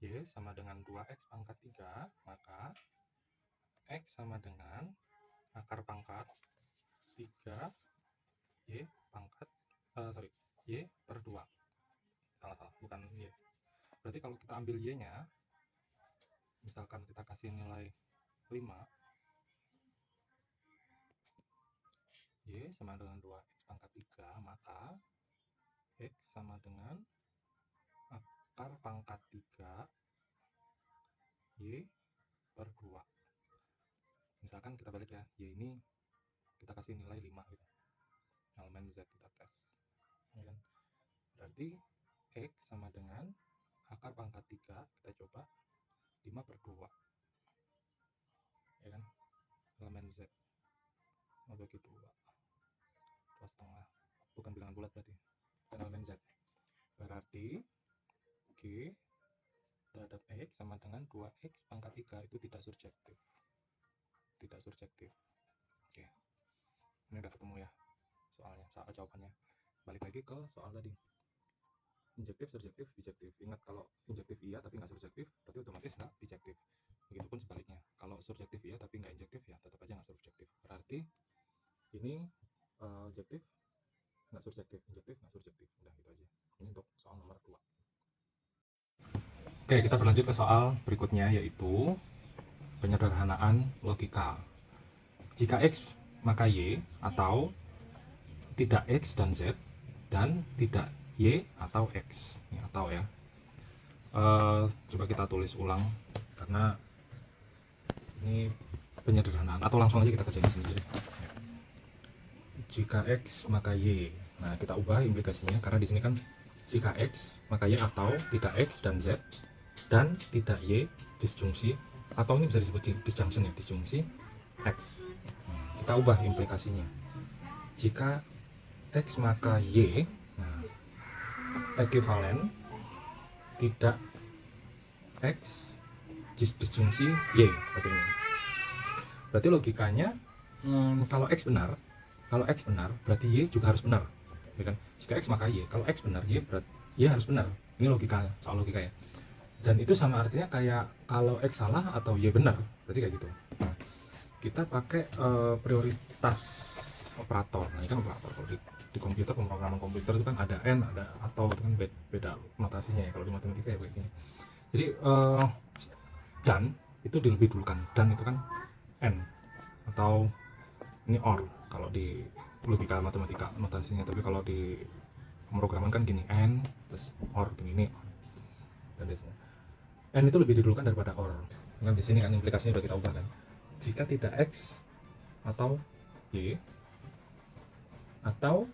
S1: Y sama dengan 2X pangkat 3, maka X sama dengan akar pangkat 3 Y pangkat Y per 2. Salah, bukan Y. Berarti kalau kita ambil Y nya, misalkan kita kasih nilai 5, Y sama dengan 2X pangkat 3, maka X sama dengan akar pangkat 3 Y per 2. Misalkan kita balik ya, Y ini kita kasih nilai 5 gitu. Elemen Z kita tes. Ya kan? Berarti X sama dengan akar pangkat 3 kita coba 5/2, ya kan, elemen Z 5/2, 2,5, bukan bilangan bulat berarti, dan elemen Z berarti G terhadap X sama dengan 2X pangkat 3, itu tidak surjektif. Oke, ini udah ketemu ya soal jawabannya. Balik lagi ke soal tadi, injektif, surjektif, bijektif. Ingat, kalau injektif iya tapi nggak surjektif, berarti otomatis nggak bijektif. Begitupun sebaliknya, kalau surjektif iya tapi nggak injektif, ya tetap aja nggak surjektif. Berarti ini injektif nggak surjektif, injektif nggak surjektif. Udah gitu aja. Ini untuk soal nomor 2. Oke, kita berlanjut ke soal berikutnya, yaitu penyederhanaan logika. Jika X maka Y, atau tidak X dan Z, dan tidak Y atau X. Ini atau ya. Coba kita tulis ulang karena ini penyederhanaan, atau langsung aja kita kerjain sendiri. Jika X maka Y. Nah, kita ubah implikasinya karena di sini kan jika X maka Y, atau tidak X dan Z, dan tidak Y disjungsi, atau ini bisa disebut disjunction ya, disjungsi X. Kita ubah implikasinya. Jika X maka Y, nah, ekivalen tidak X disjungsi Y, seperti ini. Berarti logikanya kalau X benar berarti Y juga harus benar, ya kan? Jika X maka Y, kalau X benar, Y berarti Y harus benar. Ini logika, soal logika ya. Dan itu sama artinya kayak kalau X salah atau Y benar, berarti kayak gitu. Nah, kita pakai prioritas operator. Nah, ini kan operator. Kalau di komputer, pemrograman komputer itu kan ada N, ada atau, itu kan beda notasinya ya. Kalau di matematika ya begini. Jadi dan itu dilebih dulukan. Dan itu kan N, atau ini OR kalau di logika matematika notasinya. Tapi kalau di pemrograman kan gini, N terus OR, begini OR. Dan biasanya N itu lebih didulukan daripada OR. Kan di sini kan implikasinya udah kita ubah kan. Jika tidak X atau Y, atau,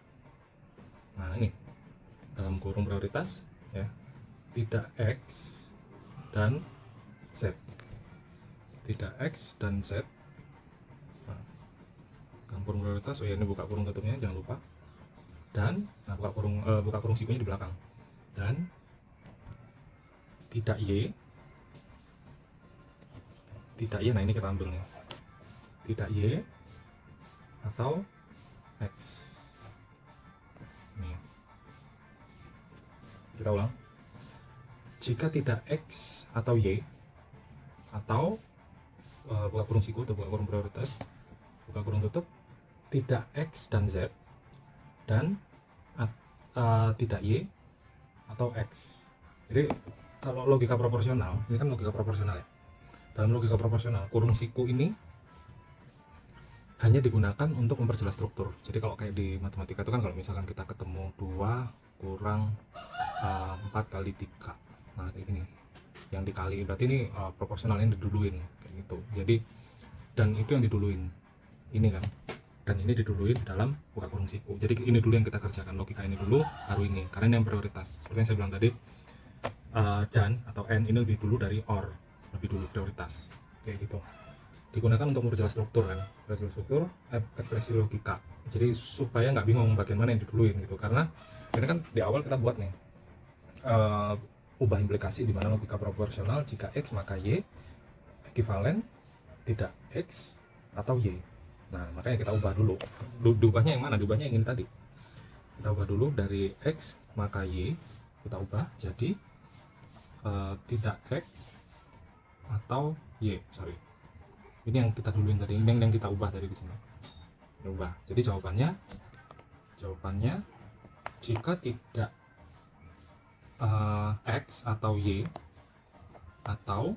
S1: nah ini dalam kurung prioritas ya, tidak X dan Z, tidak X dan Z. Nah, dalam kurung prioritas, oh ya, ini buka kurung tutupnya jangan lupa. Dan nah, buka kurung sikunya di belakang. Dan tidak Y, nah ini kita ambil nih, tidak Y atau X. Nih, kita ulang. Jika tidak X atau Y, atau buka kurung siku atau buka kurung prioritas, buka kurung tutup, tidak X dan Z, dan tidak Y atau X. Jadi kalau logika proporsional, ini kan logika proporsional ya. Dalam logika proporsional, kurung siku ini hanya digunakan untuk memperjelas struktur. Jadi kalau kayak di matematika itu kan, kalau misalkan kita ketemu 2 kurang 4 kali 3, nah kayak gini, yang dikali, berarti ini proporsional, yang diduluin kayak gitu. Jadi, dan itu yang diduluin ini kan, dan ini diduluin dalam buka kurung siku. Jadi ini dulu yang kita kerjakan, logika ini dulu, baru ini, karena ini yang prioritas. Seperti yang saya bilang tadi, dan atau N ini lebih dulu dari OR, lebih dulu prioritas, kayak gitu. Digunakan untuk memperjelas struktur kan, struktur ekspresi logika. Jadi supaya nggak bingung bagian mana yang diduluin gitu, karena ini kan di awal kita buat nih ubah implikasi di mana logika proporsional jika X maka Y ekivalen tidak X atau Y. Nah, makanya kita ubah dulu. Diubahnya yang mana? Diubahnya yang ini tadi. Kita ubah dulu dari X maka Y, kita ubah jadi tidak X atau Y. Sorry. Ini yang kita duluin tadi, ini yang kita ubah dari di sini. Ubah. Jadi jawabannya jika tidak X atau Y, atau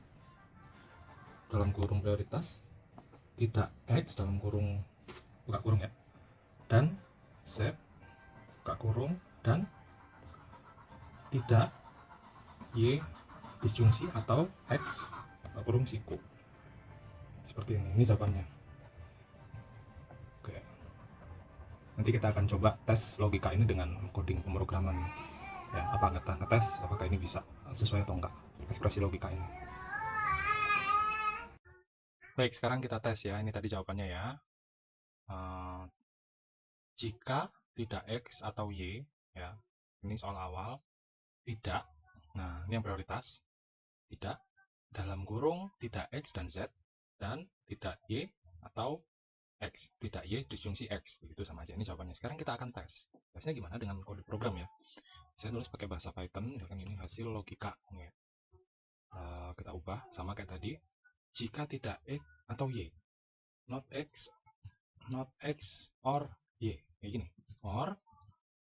S1: dalam kurung prioritas tidak X dalam kurung buka kurung ya, dan Z buka kurung, dan tidak Y disjungsi atau X buka kurung siku. Seperti ini jawabannya. Oke, nanti kita akan coba tes logika ini dengan coding pemrograman. Ya, apa ngetes apakah ini bisa sesuai atau enggak ekspresi logika ini. Baik, sekarang kita tes ya. Ini tadi jawabannya ya. Jika tidak X atau Y, ya, ini soal awal, tidak. Nah, ini yang prioritas. Tidak, dalam kurung, tidak X dan Z, dan tidak Y atau X. Tidak Y disjungsi X. Begitu sama aja. Ini jawabannya. Sekarang kita akan tes. Tesnya gimana dengan kode program ya. Saya tulis pakai bahasa Python, misalkan ini hasil logika. Ya. Kita ubah, sama kayak tadi. Jika tidak X atau Y. Not X, or Y. Kayak gini. Or,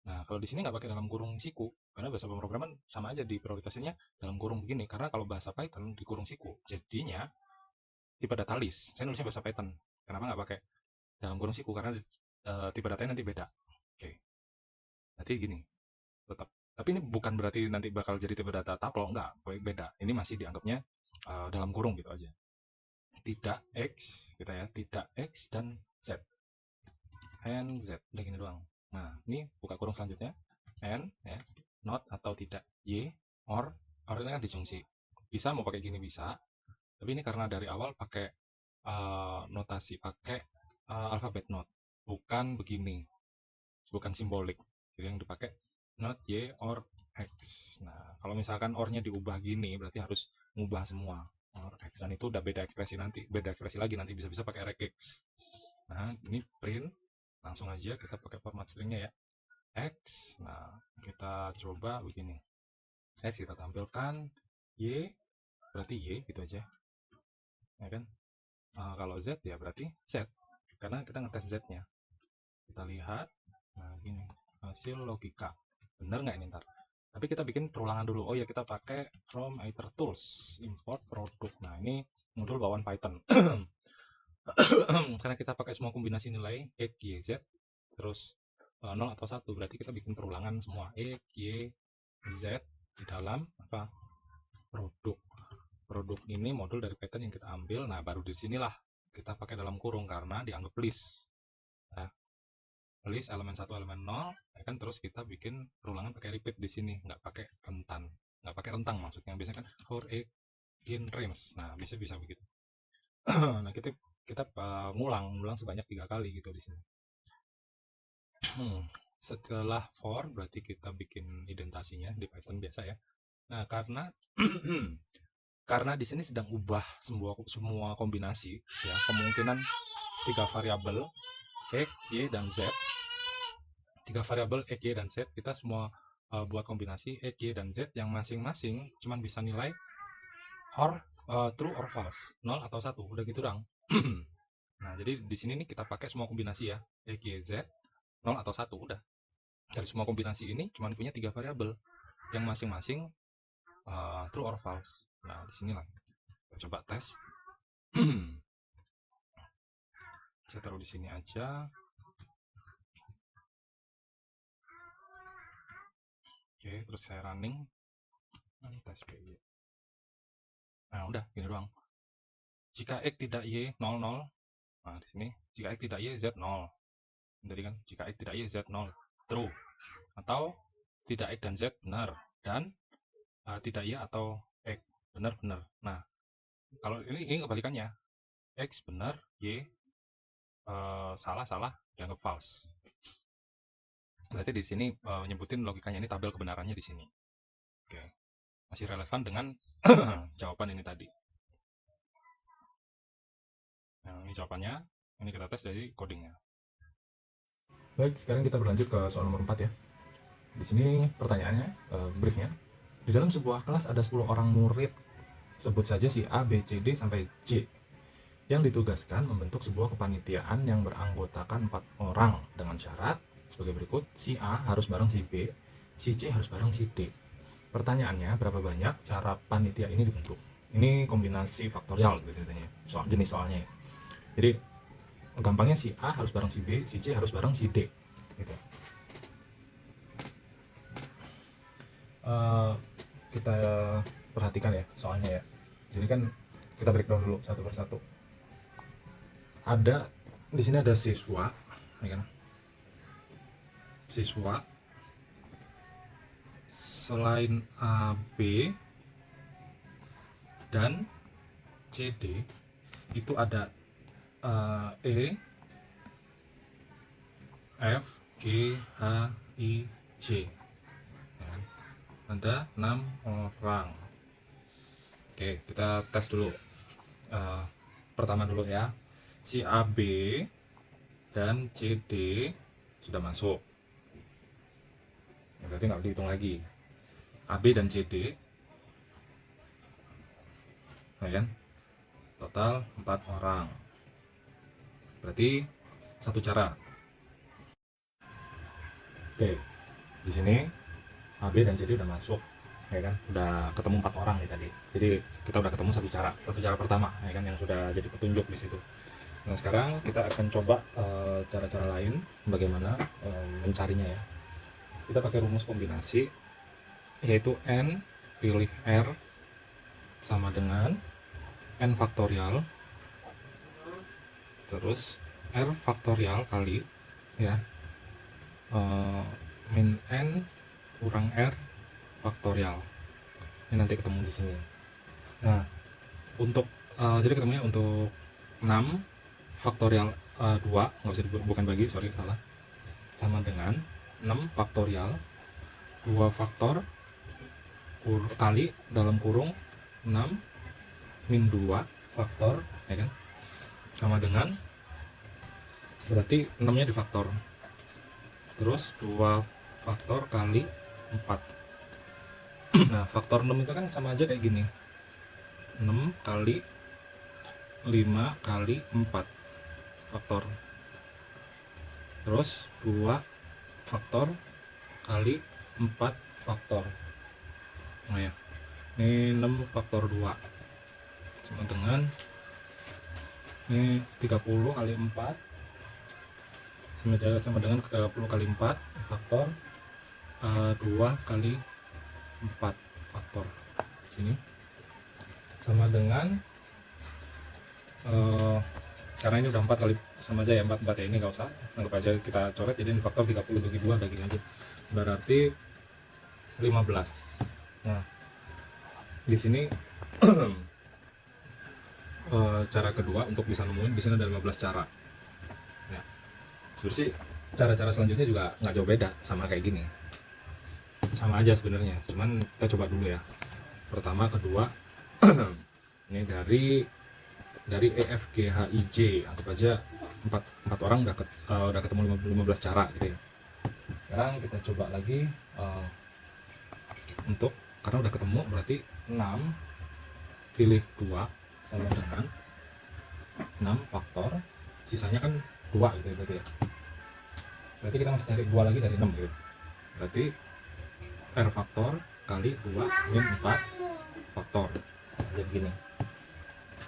S1: nah kalau di sini nggak pakai dalam kurung siku, karena bahasa pemrograman sama aja di prioritasnya dalam kurung begini. Karena kalau bahasa Python di kurung siku, jadinya tipe data list. Saya nulisnya bahasa Python. Kenapa nggak pakai dalam kurung siku? Karena tipe datanya nanti beda. Oke, nanti gini, tetap. Tapi ini bukan berarti nanti bakal jadi tipe data tuple, nggak, beda. Ini masih dianggapnya dalam kurung gitu aja. Tidak X, kita ya, tidak X dan Z. And Z, udah gini doang. Nah, ini buka kurung selanjutnya. And, ya, not atau tidak. Y, or ini kan disjungsi. Bisa mau pakai gini bisa. Tapi ini karena dari awal pakai notasi, pakai alfabet not. Bukan begini. Bukan simbolik. Jadi yang dipakai not Y or X. Nah, kalau misalkan or-nya diubah gini, berarti harus ngubah semua. Or X. Dan itu udah beda ekspresi nanti. Beda ekspresi lagi, nanti bisa-bisa pakai regex. Nah, ini print. Langsung aja kita pakai format stringnya ya. X, nah kita coba begini. X kita tampilkan, Y berarti Y gitu aja, ya kan? Kalau Z ya berarti Z, karena kita ngetes Z-nya. Kita lihat, nah gini, hasil logika, bener nggak ini ntar? Tapi kita bikin perulangan dulu. Oh ya, kita pakai from Ether Tools, import produk. Nah ini modul bawaan Python. Karena kita pakai semua kombinasi nilai X, Y, Z, terus 0 atau 1, berarti kita bikin perulangan semua X, Y, Z di dalam apa produk ini modul dari Python yang kita ambil. Nah baru di sinilah kita pakai dalam kurung karena dianggap list. Nah, list elemen 1 elemen 0 ya kan, terus kita bikin perulangan pakai repeat di sini, nggak pakai rentang maksudnya. Biasanya kan for a in range, nah bisa begitu. Nah kita ngulang sebanyak 3 kali gitu di sini. Setelah for berarti kita bikin indentasinya di Python biasa ya. Nah karena di sini sedang ubah semua kombinasi ya, kemungkinan 3 variabel X, Y, dan Z. 3 variabel X, Y, dan Z, kita semua buat kombinasi X, Y, dan Z yang masing-masing cuman bisa nilai true or false, 0 atau 1, udah gitu dong. Nah, jadi di sini nih kita pakai semua kombinasi ya, X, Y, Z, 0 atau 1, udah. Dari semua kombinasi ini cuma punya 3 variabel yang masing-masing true or false. Nah, di sinilah kita coba tes. Saya taruh di sini aja. Oke, terus saya running. Tes PY. Nah, udah gini doang. Jika X tidak Y 00. Nah, di sini jika X tidak Y Z 0. Tadi kan jika X tidak Y Z 0 true. Atau tidak X dan Z benar, dan tidak Y atau X benar-benar. Nah, kalau ini kebalikannya. X benar, Y salah dianggap false. Berarti di sini nyebutin logikanya, ini tabel kebenarannya di sini. Oke. Masih relevan dengan jawaban ini tadi. Nah, ini jawabannya. Ini kita tes dari codingnya. Baik, sekarang kita berlanjut ke soal nomor 4 ya. Di sini pertanyaannya, briefnya. Di dalam sebuah kelas ada 10 orang murid. Sebut saja si A, B, C, D, sampai J. Yang ditugaskan membentuk sebuah kepanitiaan yang beranggotakan 4 orang dengan syarat sebagai berikut. Si A harus bareng si B, si C harus bareng si D. Pertanyaannya, berapa banyak cara panitia ini dibentuk? Ini kombinasi faktorial gitu ceritanya, jenis soalnya ya. Jadi gampangnya si A harus bareng si B, si C harus bareng si D gitu. Kita perhatikan ya soalnya ya. Jadi kan kita breakdown dulu satu persatu. Ada di sini ada siswa, ya kan? Siswa selain AB dan CD itu ada E, F, G, H, I, J. Ya, ada 6 orang. Oke, kita tes dulu. Pertama dulu ya, si AB dan CD sudah masuk. Ya, berarti nggak dihitung lagi. AB dan CD, ya kan? Total 4 orang. Berarti satu cara. Oke, di sini AB dan CD udah masuk, ya kan? Udah ketemu 4 orang nih tadi. Jadi kita udah ketemu satu cara pertama, ya kan, yang sudah jadi petunjuk di situ. Nah, sekarang kita akan coba cara-cara lain bagaimana mencarinya ya. Kita pakai rumus kombinasi, yaitu N pilih R sama dengan N faktorial terus R faktorial kali ya min N kurang R faktorial. Ini nanti ketemu di sini. Nah, untuk jadi ketemunya untuk 6 faktorial 2, nggak usah bukan bagi, sorry salah, sama dengan 6 faktorial 2 faktor kali dalam kurung 6 min 2 faktor, ya kan, sama dengan, berarti 6 nya difaktor, terus 2 faktor kali 4. Nah, faktor 6 itu kan sama aja kayak gini, 6 kali 5 kali 4 faktor, terus 2 faktor kali 4 faktor. Nah ya, ini 6 faktor 2 sama dengan ini 30 kali 4 sama dengan 30 kali 4 faktor 2 kali 4 faktor sini sama dengan karena ini udah 4 kali, sama aja ya, 4 ya, ini nggak usah, anggap aja kita coret, jadi ini faktor 30 bagi 2 bagi aja, berarti 15. Nah, di sini cara kedua untuk bisa nemuin, di sini ada 15 cara. Ya, sebenarnya sih cara-cara selanjutnya juga nggak jauh beda, sama kayak gini, sama aja sebenarnya, cuman kita coba dulu ya. Pertama, kedua, ini dari E, F, G, H, I, J, anggap aja 4 orang udah ketemu 15 cara gitu ya. Sekarang kita coba lagi untuk, karena udah ketemu berarti 6 pilih 2 sama dengan 6 faktor, sisanya kan 2 gitu ya, berarti ya. Berarti kita masih cari 2 lagi dari 6 gitu. Berarti R faktor kali 2 min 4 faktor. Jadi begini.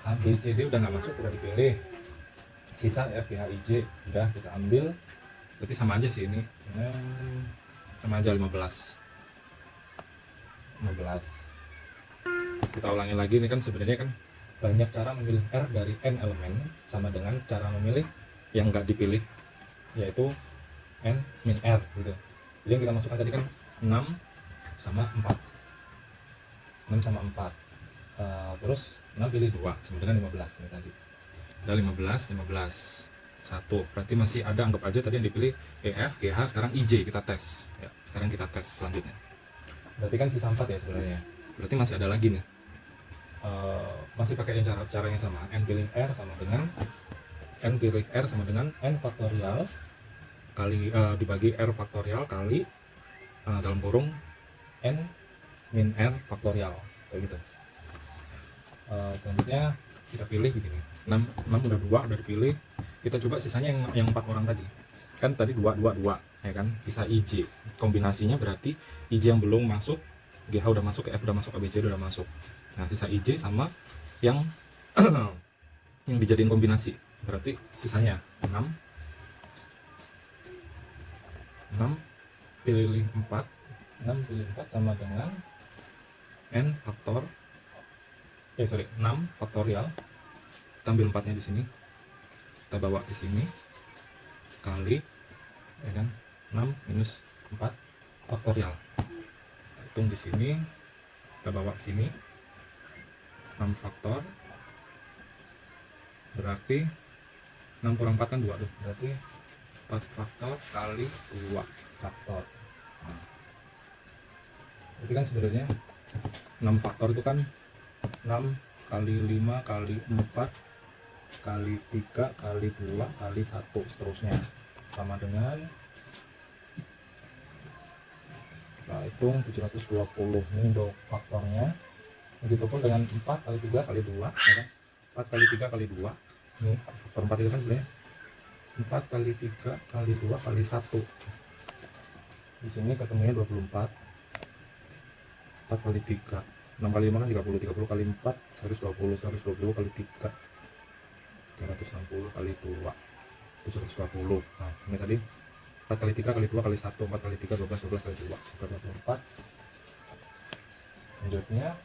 S1: A, B, C, D udah nggak masuk, udah dipilih. Sisa F, G, H, I, J udah kita ambil. Berarti sama aja sih ini. Sama aja 15. Kita ulangi lagi, ini kan sebenarnya kan banyak cara memilih R dari N elemen, sama dengan cara memilih yang nggak dipilih, yaitu N min R gitu. Jadi yang kita masukkan tadi kan 6 sama 4, 6 sama 4, terus 6 pilih 2 sama dengan 15 ini tadi. Ada 15, 1, berarti masih ada, anggap aja tadi yang dipilih E, F, G, H, sekarang I, J kita tes ya. Sekarang kita tes selanjutnya, berarti kan sisa 4 ya sebenarnya, berarti masih ada lagi nih. Masih pakai yang cara yang sama, N pilih R sama dengan N pilih R sama dengan N faktorial kali dibagi R faktorial kali dalam kurung N min R faktorial, kayak gitu. Selanjutnya kita pilih begini, 6 udah 2 udah dipilih, kita coba sisanya yang 4 orang tadi, kan tadi 2 ya kan, sisa IJ, kombinasinya berarti IJ yang belum masuk, GH udah masuk, F udah masuk, ABC udah masuk. Nah, sisa IJ sama yang yang dijadiin kombinasi, berarti sisanya 6 pilih 4 sama dengan N faktor 6 faktorial, kita ambil 4 nya di sini, kita bawa ke sini kali, ya kan, 6 minus 4 faktorial. hitung di sini, kita bawa ke sini 6 faktor, berarti 6 kurang 4 kan 2 tuh, berarti 4 faktor kali 2 faktor. Nah, berarti kan sebenarnya 6 faktor itu kan 6 kali 5 kali 4 kali 3 kali 2 kali 1 seterusnya, sama dengan kita hitung 720. Ini untuk faktornya. Begitu pun dengan 4 kali 3 kali 2, ya kan? 4 kali 3 kali 2, ini faktor 4 itu kan sebenarnya 4 kali 3 kali 2 kali 1. Di sini ketemunya 24. 4 kali 3, 6 kali 5 kan 30, 30 kali 4 120, 120 kali 3 360 kali 2 720. Nah, ini tadi 4 kali 3 kali 2 kali 1, 4 kali 3 12, 12 kali 2 24. Lanjutnya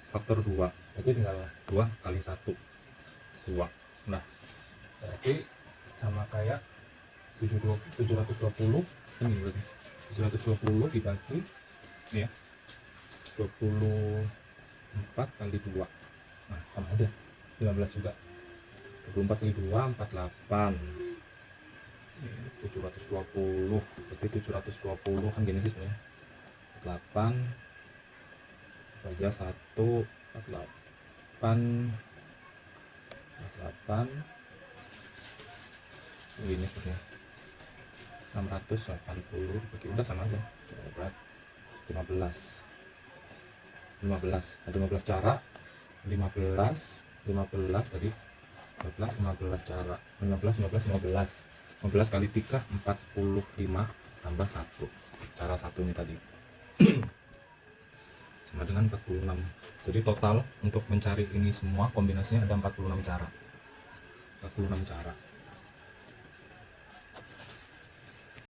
S1: faktor 2, jadi tinggal 2 kali 1 2. Nah, berarti sama kayak 720 ini, berarti 720 dibagi ya 24 kali 2. Nah, sama aja 15 juga. 24 kali 2 48. 720, berarti 720 kan gini sih sebenarnya. 8 saja 1 48 ini sebenarnya 680, bagi udah sama aja. Berat 15 ada 15 cara, 15 tadi 15 cara, 15 kali 3 45 tambah 1, cara 1 ini tadi sama dengan 46. Jadi total untuk mencari ini semua kombinasinya ada 46 cara.